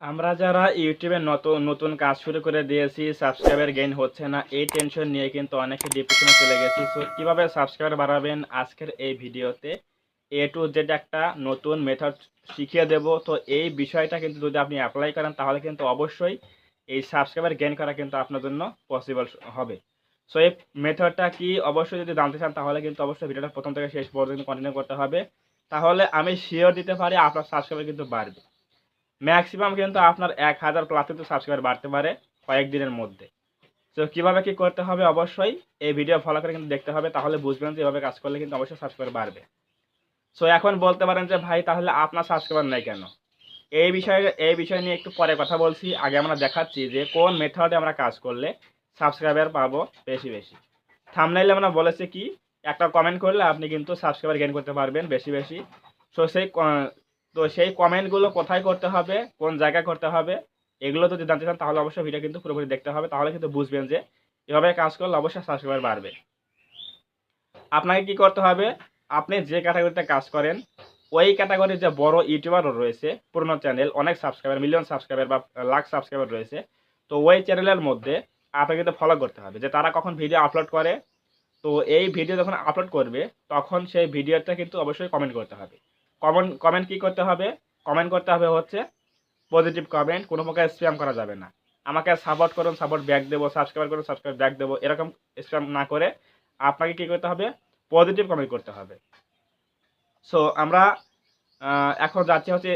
আমরা যারা ইউটিউবে নতুন নতুন কাজ শুরু করে দিয়েছি, সাবস্ক্রাইবার গেইন হচ্ছে না, এই টেনশন নিয়ে কিন্তু অনেকে ডিপ্রেশনে চলে গেছি। সো কিভাবে সাবস্ক্রাইবার বাড়াবেন আজকের এই ভিডিওতে এ টু জেড একটা নতুন মেথড শিখিয়ে দেব। তো এই বিষয়টা কিন্তু যদি আপনি অ্যাপ্লাই করেন তাহলে কিন্তু অবশ্যই এই সাবস্ক্রাইবার গেইন করা কিন্তু আপনার জন্য পসিবল হবে। সো এই মেথডটা কি অবশ্যই যদি জানতে চান তাহলে কিন্তু অবশ্যই ভিডিওটা প্রথম থেকে শেষ পর্যন্ত কন্টিনিউ করতে হবে। তাহলে আমি শিওর দিতে পারি আপনার সাবস্ক্রাইবার কিন্তু বাড়বে। ম্যাক্সিমাম কিন্তু আপনার 1000 প্লাস কিন্তু সাবস্ক্রাইবার বাড়তে পারে কয়েকদিনের মধ্যে। তো কীভাবে কী করতে হবে অবশ্যই এই ভিডিও ফলো করে কিন্তু দেখতে হবে, তাহলে বুঝবেন যে এভাবে কাজ করলে কিন্তু অবশ্যই সাবস্ক্রাইবার বাড়বে। সো এখন বলতে পারেন যে ভাই তাহলে আপনার সাবস্ক্রাইবার নাই কেন? এই বিষয় নিয়ে একটু পরে কথা বলছি। আগে আমরা দেখাচ্ছি যে কোন মেথডে আমরা কাজ করলে সাবস্ক্রাইবার পাবো বেশি বেশি। থাম্বনেইলে আমরা বলেছি কি একটা কমেন্ট করলে আপনি কিন্তু সাবস্ক্রাইবার গেইন করতে পারবেন বেশি বেশি। সো সেই কমেন্টগুলো কোথায় করতে হবে, কোন জায়গায় করতে হবে, এগুলো যদি জানতে চান তাহলে অবশ্যই ভিডিও কিন্তু পুরোপুরি দেখতে হবে, তাহলে কিন্তু বুঝবেন যে এভাবে কাজ করলে অবশ্যই সাবস্ক্রাইবার বাড়বে। আপনাকে কি করতে হবে, আপনি যে ক্যাটাগরিতে কাজ করেন ওই ক্যাটাগরির যে বড় ইউটিউবারও রয়েছে, পুরনো চ্যানেল, অনেক সাবস্ক্রাইবার, মিলিয়ন সাবস্ক্রাইবার বা লাখ সাবস্ক্রাইবার রয়েছে, তো ওই চ্যানেলের মধ্যে আপনাকে কিন্তু ফলো করতে হবে যে তারা কখন ভিডিও আপলোড করে। তো এই ভিডিও যখন আপলোড করবে তখন সেই ভিডিওতে কিন্তু অবশ্যই কমেন্ট করতে হবে। কমেন্ট কি করতে হবে? কমেন্ট করতে হবে হচ্ছে পজিটিভ কমেন্ট, কোনো প্রকার স্প্যাম করা যাবে না। আমাকে সাপোর্ট করুন, সাপোর্ট ব্যাক দেবো, সাবস্ক্রাইব করুন, সাবস্ক্রাইব ব্যাক দেবো, এরকম স্প্যাম না করে আপনাকে কী করতে হবে? পজিটিভ কমেন্ট করতে হবে। সো আমরা এখন যাচ্ছি হচ্ছে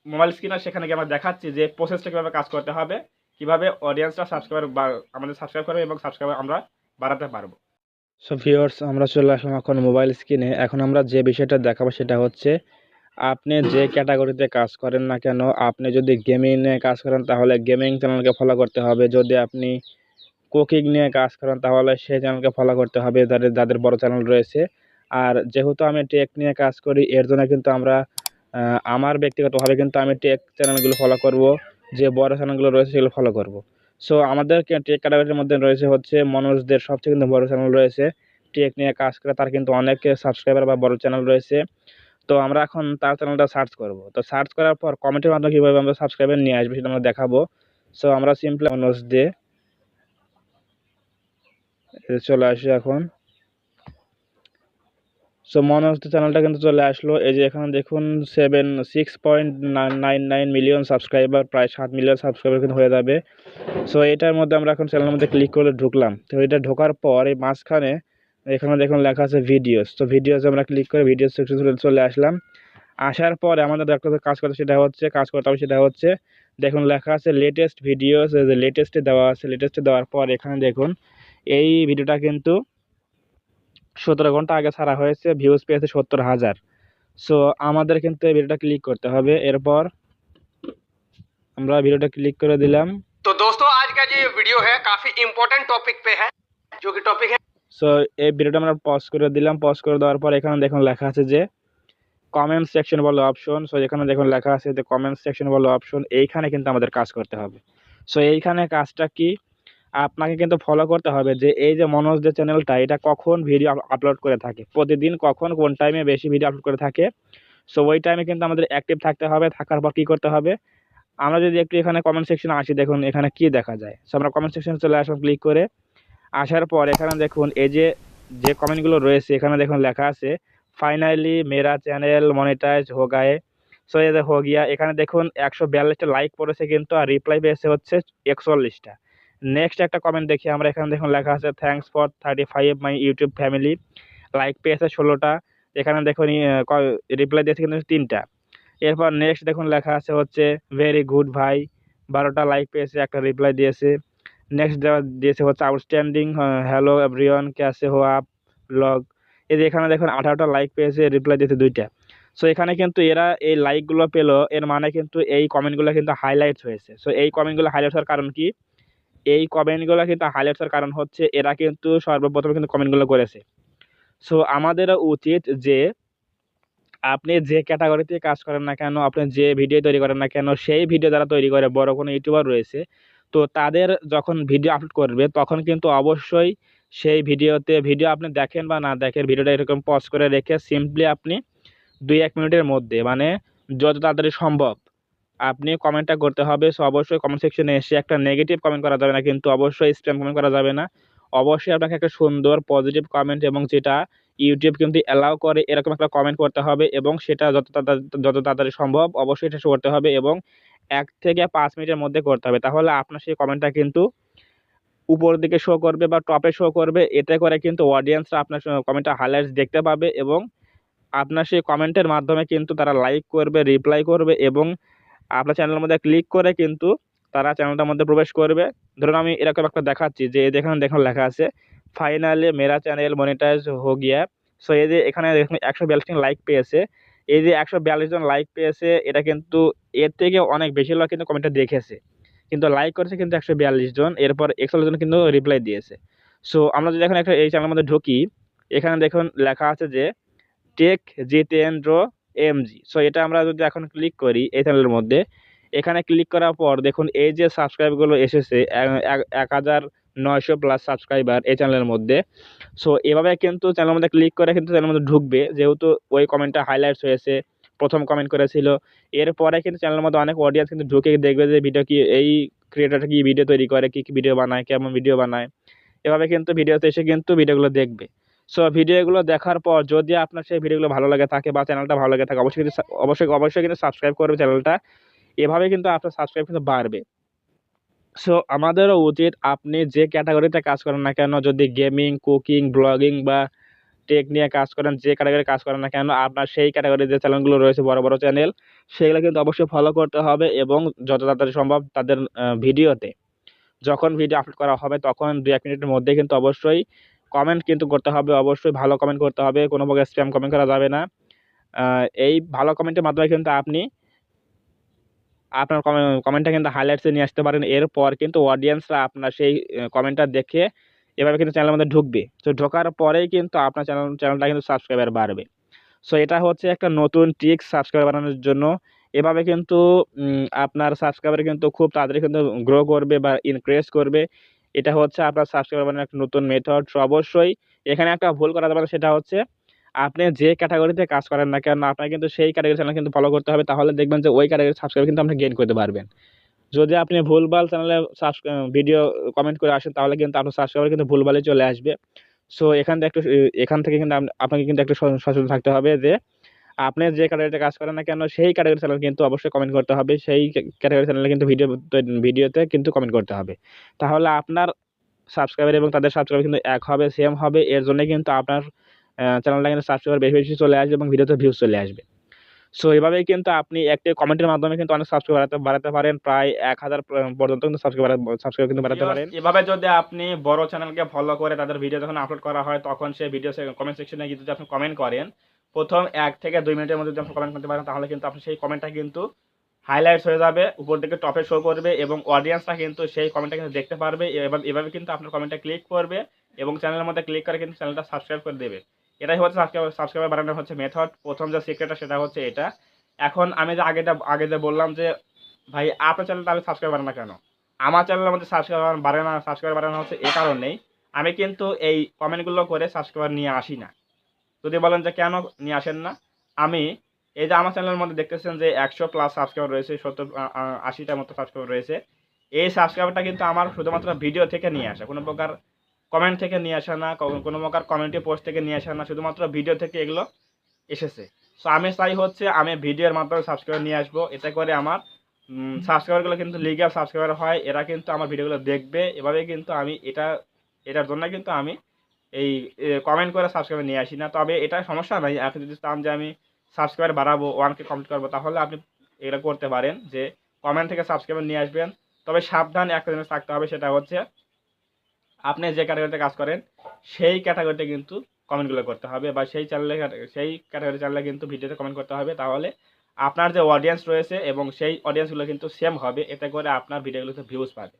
মোবাইল স্ক্রিনে, সেখানে গিয়ে আমরা দেখাচ্ছি যে প্রসেসটা কীভাবে কাজ করতে হবে, কীভাবে অডিয়েন্সরা সাবস্ক্রাইবার বা আমাদের সাবস্ক্রাইব করবে এবং সাবস্ক্রাইবার আমরা বাড়াতে পারবো। সো ভিউয়ার্স, আমরা চলে আসলাম এখন মোবাইল স্ক্রিনে। এখন আমরা যে বিষয়টা দেখাবো সেটা হচ্ছে আপনি যে ক্যাটাগরিতে কাজ করেন না কেন, আপনি যদি গেমিং নিয়ে কাজ করেন তাহলে গেমিং চ্যানেলকে ফলো করতে হবে। যদি আপনি কুকিং নিয়ে কাজ করেন তাহলে সেই চ্যানেলকে ফলো করতে হবে, যাদের বড় চ্যানেল রয়েছে। আর যেহেতু আমি টেক নিয়ে কাজ করি এর জন্য কিন্তু আমার ব্যক্তিগতভাবে কিন্তু আমি টেক চ্যানেলগুলো ফলো করব, যে বড় চ্যানেলগুলো রয়েছে সেগুলো ফলো করব। সো আমাদের টেক ক্যাটাগরির মধ্যে রয়েছে হচ্ছে মনোজদের সবচেয়ে কিন্তু বড় চ্যানেল রয়েছে, টেক নিয়ে কাজ করে, তার কিন্তু অনেক সাবস্ক্রাইবার বা বড় চ্যানেল রয়েছে। তো আমরা এখন তার চ্যানেলটা সার্চ করব। তো সার্চ করার পর কমেন্টের মাধ্যমে কীভাবে আমরা সাবস্ক্রাইবার নিয়ে আসবো সেটা আমরা দেখাবো। সো আমরা সিম্পলি মনোজ দিয়ে চলে আসি এখন। সো মনোজ চ্যানেলটা কিন্তু চলে আসলো। এই যে এখানে দেখুন 6.999 মিলিয়ন সাবস্ক্রাইবার, প্রায় 7 মিলিয়ন সাবস্ক্রাইবার কিন্তু হয়ে যাবে। সো এটার মধ্যে আমরা এখন চ্যানেলের মধ্যে ক্লিক করে ঢুকলাম। তো এটা ঢোকার পর এই মাঝখানে এখানে দেখুন লেখা আছে ভিডিওস। তো ভিডিওসে আমরা ক্লিক করে ভিডিওস সেকশনে চলে আসলাম। আসার পরে আমাদের একটা কাজ করতে হবে সেটা হচ্ছে দেখুন লেখা আছে লেটেস্ট ভিডিওস। যে লেটেস্টে দেওয়া আছে, লেটেস্টে দেওয়ার পর এখানে দেখুন এই ভিডিওটা কিন্তু 17 ঘন্টা আগে ছাড়া হয়েছে, ভিউজ পেয়েছে 70,000। সো আমাদের কিন্তু এই ভিডিওটা ক্লিক করতে হবে। এরপর আমরা ভিডিওটা ক্লিক করে দিলাম। तो दोस्तों आज का जो ये वीडियो है काफी इम्पोर्टेंट टॉपिक पे है, जो कि टॉपिक है। সো এই ভিডিওটা আমরা পজ করে দিলাম। পজ করে দেওয়ার পর এখানে দেখুন লেখা আছে যে কমেন্ট সেকশন বলে অপশন। সো এখানে দেখুন লেখা আছে যে কমেন্ট সেকশন বলে অপশন, এইখানে কিন্তু আমাদের কাজ করতে হবে। সো এইখানে কাজটা কি, আপনাকে কিন্তু ফলো করতে হবে যে এই যে মনোজ যে চ্যানেলটা, এটা কখন ভিডিও আপলোড করে থাকে, প্রতিদিন কখন কোন টাইমে বেশি ভিডিও আপলোড করে থাকে। সো ওই টাইমে কিন্তু আমাদের অ্যাক্টিভ থাকতে হবে। থাকার পর কী করতে হবে, আমরা যদি একটু এখানে কমেন্ট সেকশনে আসি, দেখুন এখানে কি দেখা যায়। সো আমরা কমেন্ট সেকশনে চলে আসলাম ক্লিক করে। আসার পর এখানে দেখুন এই যে কমেন্টগুলো রয়েছে, এখানে দেখুন লেখা আছে ফাইনালি মেরা চ্যানেল মনিটাইজ হো গায়ে। সো এই যে হো গিয়া, এখানে দেখুন 142টা লাইক পড়েছে কিন্তু, আর রিপ্লাই পেয়েছে হচ্ছে 41টা। নেক্সট একটা কমেন্ট দেখি আমরা, এখানে দেখুন লেখা আছে thanks for 35 my YouTube family, like পেয়েছে 16টা। এখানে দেখুন রিপ্লাই দিয়েছে কিন্তু 3টা। এরপর নেক্সট দেখুন লেখা আছে হচ্ছে ভেরি গুড ভাই, 12টা লাইক পেয়েছে, একটা রিপ্লাই দিয়েছে। নেক্সট দিয়েছে হচ্ছে আউটস্ট্যান্ডিং, হ্যালো এভরিওয়ান ক্যাসে হো আপ ব্লগ। এই যে এখানে দেখুন 18টা লাইক পেয়েছে, রিপ্লাই দিয়েছে 2টা। সো এখানে কিন্তু এরা এই লাইকগুলো পেলো, এর মানে কিন্তু এই কমেন্টগুলো কিন্তু হাইলাইটস হয়েছে। সো এই কমেন্টগুলো হাইলাইটস হওয়ার কারণ কি, এই কমেন্টগুলো কিন্তু হাইলাইটস হওয়ার কারণ হচ্ছে এরা কিন্তু সর্বপ্রথম কিন্তু কমেন্টগুলো করেছে। সো আমাদেরও উচিত যে আপনি যে ক্যাটাগরিতে কাজ করেন না কেন, আপনি যে ভিডিও তৈরি করেন না কেন, সেই ভিডিও যারা তৈরি করে বড় কোনো ইউটিউবার রয়েছে, তো তাদের যখন ভিডিও আপলোড করবে তখন কিন্তু অবশ্যই সেই ভিডিও আপনি দেখেন বা না দেখেন, ভিডিওটা এরকম পজ করে রেখে সিম্পলি আপনি 2-1 মিনিটের মধ্যে, মানে যত তাড়াতাড়ি সম্ভব আপনি কমেন্টটা করতে হবে। সো অবশ্যই কমেন্ট সেকশনে এসে একটা নেগেটিভ কমেন্ট করা যাবে না, কিন্তু অবশ্যই স্প্যাম কমেন্ট করা যাবে না। অবশ্যই আপনাকে একটা সুন্দর পজিটিভ কমেন্ট এবং যেটা ইউটিউব কিন্তু অ্যালাউ করে এরকম একটা কমেন্ট করতে হবে এবং সেটা যত তাড়াতাড়ি সম্ভব অবশ্যই এটা শো করতে হবে এবং 1 থেকে 5 মিনিটের মধ্যে করতে হবে। তাহলে আপনার সেই কমেন্টটা কিন্তু উপরের দিকে শো করবে বা টপে শো করবে। এতে করে কিন্তু অডিয়েন্সরা আপনার কমেন্টটা হাইলাইটস দেখতে পাবে এবং আপনার সেই কমেন্টের মাধ্যমে কিন্তু তারা লাইক করবে, রিপ্লাই করবে এবং আপনার চ্যানেলের মধ্যে ক্লিক করে কিন্তু তারা চ্যানেলটার মধ্যে প্রবেশ করবে। ধরুন আমি এরকম একটা দেখাচ্ছি যে দেখুন লেখা আছে, ফাইনালি মেরা চ্যানেল মনিটাইজ হো গিয়া। সো এই যে এখানে দেখুন 142 জন লাইক পেয়েছে। এই যে 142 জন লাইক পেয়েছে, এটা কিন্তু এর থেকে অনেক বেশি লোক কিন্তু কমেন্টটা দেখেছে। কিন্তু লাইক করেছে কিন্তু 142 জন, এরপর 41 জন কিন্তু রিপ্লাই দিয়েছে। সো আমরা যদি এখন একটা এই চ্যানেলের মধ্যে ঢুকি, এখানে দেখুন লেখা আছে যে টেক জিতেন্দ্র এমজি। সো এটা আমরা যদি এখন ক্লিক করি এই চ্যানেলের মধ্যে, এখানে ক্লিক করার পর দেখুন এই যে সাবস্ক্রাইবগুলো এসেছে 1900 প্লাস সাবস্ক্রাইবার এই চ্যানেলের মধ্যে। সো এভাবে কিন্তু চ্যানেলের মধ্যে ক্লিক করে কিন্তু চ্যানেলের মধ্যে ঢুকবে, যেহেতু ওই কমেন্টটা হাইলাইটস হয়েছে, প্রথম কমেন্ট করেছিল। এরপরে কিন্তু চ্যানেলের মধ্যে অনেক অডিয়েন্স কিন্তু ঢুকে দেখবে যে ভিডিও কি এই ক্রিয়েটরটা কি ভিডিও তৈরি করে, কি ভিডিও বানায়, কেমন ভিডিও বানায়। এভাবে কিন্তু ভিডিওতে এসে কিন্তু ভিডিওগুলো দেখবে। সো ভিডিওগুলো দেখার পর যদি আপনার সেই ভিডিওগুলো ভালো লাগে থাকে বা চ্যানেলটা ভালো লাগে থাকে, অবশ্যই কিন্তু সাবস্ক্রাইব করবে চ্যানেলটা। এভাবে কিন্তু আপনার সাবস্ক্রাইব কিন্তু বাড়বে। সো আমাদেরও উচিত আপনি যে ক্যাটাগরিতে কাজ করেন না কেন, যদি গেমিং, কুকিং, ব্লগিং বা টেক নিয়ে কাজ করেন, যে ক্যাটাগরি কাজ করেন না কেন, আপনার সেই ক্যাটাগরির যে চ্যানেলগুলো রয়েছে বড় চ্যানেল, সেগুলো কিন্তু অবশ্যই ফলো করতে হবে এবং যত তাড়াতাড়ি সম্ভব তাদের ভিডিওতে যখন ভিডিও আপলোড করা হবে তখন 2-1 মিনিটের মধ্যে কিন্তু অবশ্যই কমেন্ট কিন্তু করতে হবে। অবশ্যই ভালো কমেন্ট করতে হবে, কোনো প্রকার স্প্যাম কমেন্ট করা যাবে না। এই ভালো কমেন্টের মাধ্যমে কিন্তু আপনি আপনার কমেন্টটা কিন্তু হাইলাইটসে নিয়ে আসতে পারেন। এরপর কিন্তু অডিয়েন্সরা আপনার সেই কমেন্টটা দেখে এভাবে কিন্তু চ্যানেলের মধ্যে ঢুকবে। তো ঢোকার পরেই কিন্তু আপনার চ্যানেলটা কিন্তু সাবস্ক্রাইবার বাড়বে। সো এটা হচ্ছে একটা নতুন ট্রিক্স সাবস্ক্রাইবার বাড়ানোর জন্য। এভাবে কিন্তু আপনার সাবস্ক্রাইবার কিন্তু খুব তাড়াতাড়ি কিন্তু গ্রো করবে বা ইনক্রিজ করবে। এটা হচ্ছে আপনার সাবস্ক্রাইবার বাড়ানোর একটা নতুন মেথড। সো অবশ্যই এখানে একটা ভুল করা যাবে না, সেটা হচ্ছে আপনি যে ক্যাটাগরিতে কাজ করেন না কেন, আপনার কিন্তু সেই ক্যাটাগরি চ্যানেল কিন্তু ফলো করতে হবে। তাহলে দেখবেন যে ওই ক্যাটাগরির সাবস্ক্রাইবার কিন্তু আপনি গেইন করতে পারবেন। যদি আপনি ভুলভাল চ্যানেলে ভিডিও কমেন্ট করে আসেন তাহলে কিন্তু আপনার সাবস্ক্রাইবার কিন্তু ভুলভালই চলে আসবে। সো এখান থেকে কিন্তু আপনাকে কিন্তু একটু সচেতন থাকতে হবে যে আপনি যে ক্যাটাগরিতে কাজ করেন না কেন সেই ক্যাটাগরি চ্যানেল কিন্তু অবশ্যই কমেন্ট করতে হবে। সেই ক্যাটাগরি চ্যানেলে কিন্তু ভিডিওতে কিন্তু কমেন্ট করতে হবে। তাহলে আপনার সাবস্ক্রাইবার এবং তাদের সাবস্ক্রাইবার কিন্তু এক হবে, সেম হবে। এর জন্যই কিন্তু আপনার চ্যানেলটা কিন্তু সাবস্ক্রাইবার বেশি চলে আসবে এবং ভিডিওতে ভিউজ চলে আসবে। সো এভাবেই কিন্তু আপনি একটি কমেন্টের মাধ্যমে কিন্তু অনেক সাবস্ক্রাইবার বাড়াতে পারেন। প্রায় 1000 পর্যন্ত কিন্তু সাবস্ক্রাইবার কিন্তু বাড়াতে পারেন। এভাবে যদি আপনি বড় চ্যানেলকে ফলো করে তাদের ভিডিও যখন আপলোড করা হয় তখন সেই ভিডিও কমেন্ট সেকশনে গিয়ে যদি আপনি কমেন্ট করেন, প্রথম 1 থেকে 2 মিনিটের মধ্যে যদি আপনি কমেন্ট করতে পারেন তাহলে কিন্তু আপনি সেই কমেন্টটা কিন্তু হাইলাইটস হয়ে যাবে, উপর দিকে টপে শো করবে এবং অডিয়েন্সরা কিন্তু সেই কমেন্টটা কিন্তু দেখতে পারবে। এভাবে কিন্তু আপনার কমেন্টটা ক্লিক করবে এবং চ্যানেলের মধ্যে ক্লিক করে কিন্তু চ্যানেলটা সাবস্ক্রাইব করে দেবে। এটাই হচ্ছে সাবস্ক্রাইবার বাড়ানোর হচ্ছে মেথড। প্রথম যে সিক্রেটটা সেটা হচ্ছে এটা। এখন আমি যে আগে যে বললাম যে ভাই আপনার চ্যানেলটা আমি সাবস্ক্রাইব বাড়ানো কেন, আমার চ্যানেলের মধ্যে সাবস্ক্রাইবার বাড়ানো হচ্ছে এই কারণেই আমি কিন্তু এই কমেন্টগুলো করে সাবস্ক্রাইবার নিয়ে আসি না। যদি বলেন যে কেন নিয়ে আসেন না, আমি এই যে আমার চ্যানেলের মধ্যে দেখতেছেন যে 100 প্লাস সাবস্ক্রাইবার রয়েছে, 80টার মতো সাবস্ক্রাইবার রয়েছে। এই সাবস্ক্রাইবারটা কিন্তু আমার শুধুমাত্র ভিডিও থেকে নিয়ে আসা, কোনো প্রকার কমেন্ট থেকে নিয়ে আসা না, কোনো প্রকার কমেন্টে পোস্ট থেকে নিয়ে আসা না, শুধুমাত্র ভিডিও থেকে এগুলো এসেছে। সো আমি চাই হচ্ছে আমি ভিডিওর মাধ্যমে সাবস্ক্রাইবার নিয়ে আসবো, এতে করে আমার সাবস্ক্রাইবারগুলো কিন্তু লিগ্যাল সাবস্ক্রাইবার হয়, এরা কিন্তু আমার ভিডিওগুলো দেখবে। এভাবে কিন্তু আমি এটার জন্য কিন্তু আমি এই কমেন্ট করে সাবস্ক্রাইবার নিয়ে আসি না। তবে এটা সমস্যা নাই, আপনি যদি চান যে আমি সাবস্ক্রাইবার বাড়াবো, 1K কমপ্লিট করবো, তাহলে আপনি এটা করতে পারেন যে কমেন্ট থেকে সাবস্ক্রাইবার নিয়ে আসবেন। তবে সাবধান একটা জিনিস থাকতে হবে, সেটা হচ্ছে আপনি যে ক্যাটাগরিতে কাজ করেন সেই ক্যাটাগরিতে কিন্তু কমেন্টগুলো করতে হবে বা সেই ক্যাটাগরি চ্যানেলে কিন্তু ভিডিওতে কমেন্ট করতে হবে। তাহলে আপনার যে অডিয়েন্স রয়েছে এবং সেই অডিয়েন্সগুলো কিন্তু সেম হবে, এতে করে আপনার ভিডিওগুলোতে ভিউজ পাবে।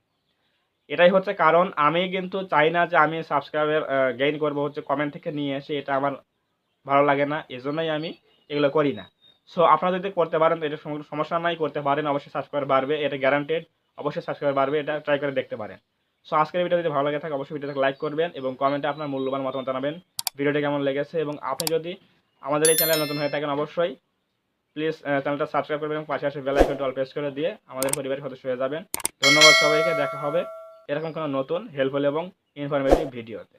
এটাই হচ্ছে কারণ। আমি কিন্তু চাই না যে আমি সাবস্ক্রাইবার গেইন করব হচ্ছে কমেন্ট থেকে নিয়ে এসে, এটা আমার ভালো লাগে না, এজন্যই আমি এগুলো করি না। সো আপনারা যদি করতে পারেন তো এটা সমস্যা নাই, করতে পারেন, অবশ্যই সাবস্ক্রাইবার বাড়বে, এটা গ্যারান্টেড। অবশ্যই সাবস্ক্রাইবার বাড়বে, এটা ট্রাই করে দেখতে পারেন। সো আজকের ভিডিও যদি ভালো লাগে থাকে অবশ্যই ভিডিওটাকে লাইক করবেন এবং কমেন্টে আপনার মূল্যবান মতামত জানাবেন ভিডিওটি কেমন লেগেছে। এবং আপনি যদি আমাদের এই চ্যানেল নতুন হয়ে থাকেন অবশ্যই প্লিজ চ্যানেলটা সাবস্ক্রাইব করবেন এবং পাশে আসে বেল আইকনটা অল প্রেস করে দিয়ে আমাদের পরিবারের সদস্য হয়ে যাবেন। ধন্যবাদ সবাইকে, দেখা হবে এরকম কোনো নতুন হেল্পফুল এবং ইনফরমেটিভ ভিডিওতে।